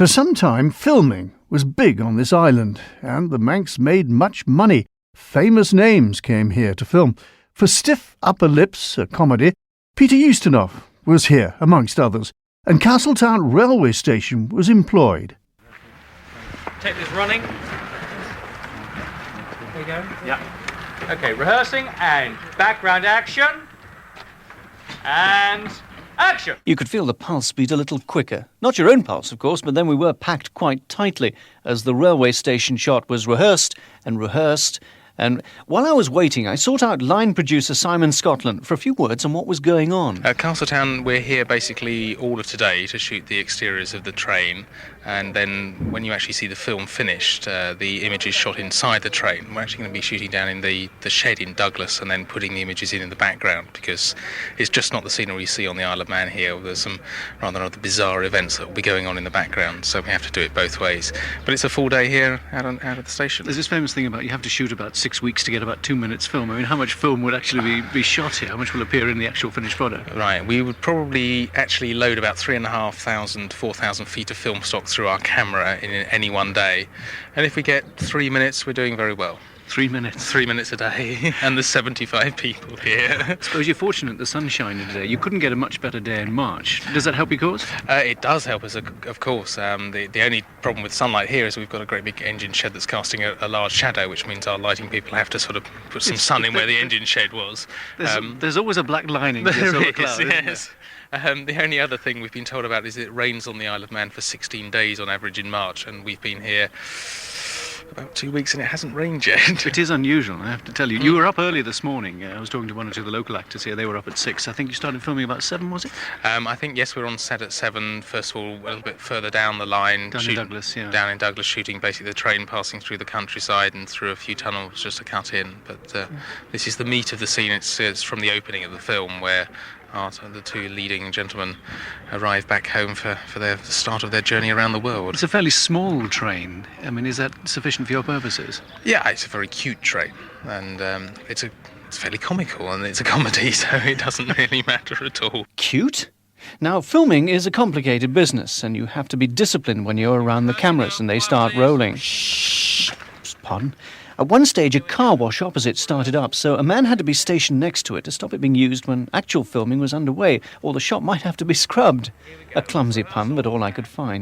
For some time, filming was big on this island, and the Manx made much money. Famous names came here to film. For Stiff Upper Lips, a comedy, Peter Ustinov was here, amongst others, and Castletown Railway Station was employed. Take this running. There you go. Yeah. Okay, rehearsing and background action. And action! You could feel the pulse beat a little quicker. Not your own pulse, of course, but then we were packed quite tightly as the railway station shot was rehearsed and rehearsed. And while I was waiting, I sought out line producer Simon Scotland for a few words on what was going on. At Castletown, we're here basically all of today to shoot the exteriors of the train, and then when you actually see the film finished, the image is shot inside the train. We're actually going to be shooting down in the shed in Douglas and then putting the images in the background, because it's just not the scenery you see on the Isle of Man here. There's some rather bizarre events that will be going on in the background, so we have to do it both ways. But it's a full day here out of the station. There's this famous thing about you have to shoot about 6 weeks to get about 2 minutes film. I mean, how much film would actually be shot here? How much will appear in the actual finished product? Right, we would probably actually load about 3,500, 4,000 feet of film stock through our camera in any one day. And if we get 3 minutes, we're doing very well. 3 minutes? 3 minutes a day, and there's 75 people here. I suppose you're fortunate the sun's shining today. You couldn't get a much better day in March. Does that help your cause? It does help us, of course. The only problem with sunlight here is we've got a great big engine shed that's casting a large shadow, which means our lighting people have to sort of put some sun in where the engine shed was. There's always a black lining to your solar cloud, yes. The only other thing we've been told about is it rains on the Isle of Man for 16 days on average in March, and we've been here about 2 weeks and it hasn't rained yet. It is unusual, I have to tell you. You were up early this morning. I was talking to one or two of the local actors here. They were up at 6. I think you started filming about 7, was it? I think, yes, we're on set at 7. First of all, a little bit further down the line. Down in Douglas, yeah. Down in Douglas, shooting basically the train passing through the countryside and through a few tunnels just to cut in. But this is the meat of the scene. It's from the opening of the film where the two leading gentlemen arrive back home for the start of their journey around the world. It's a fairly small train. I mean, is that sufficient for your purposes? Yeah, it's a very cute train, and it's fairly comical, and it's a comedy, so it doesn't really matter at all. Cute? Now, filming is a complicated business, and you have to be disciplined when you're around the cameras and they start rolling. Shh. Pardon? At one stage, a car wash opposite started up, so a man had to be stationed next to it to stop it being used when actual filming was underway, or the shot might have to be scrubbed. A clumsy pun, but all I could find.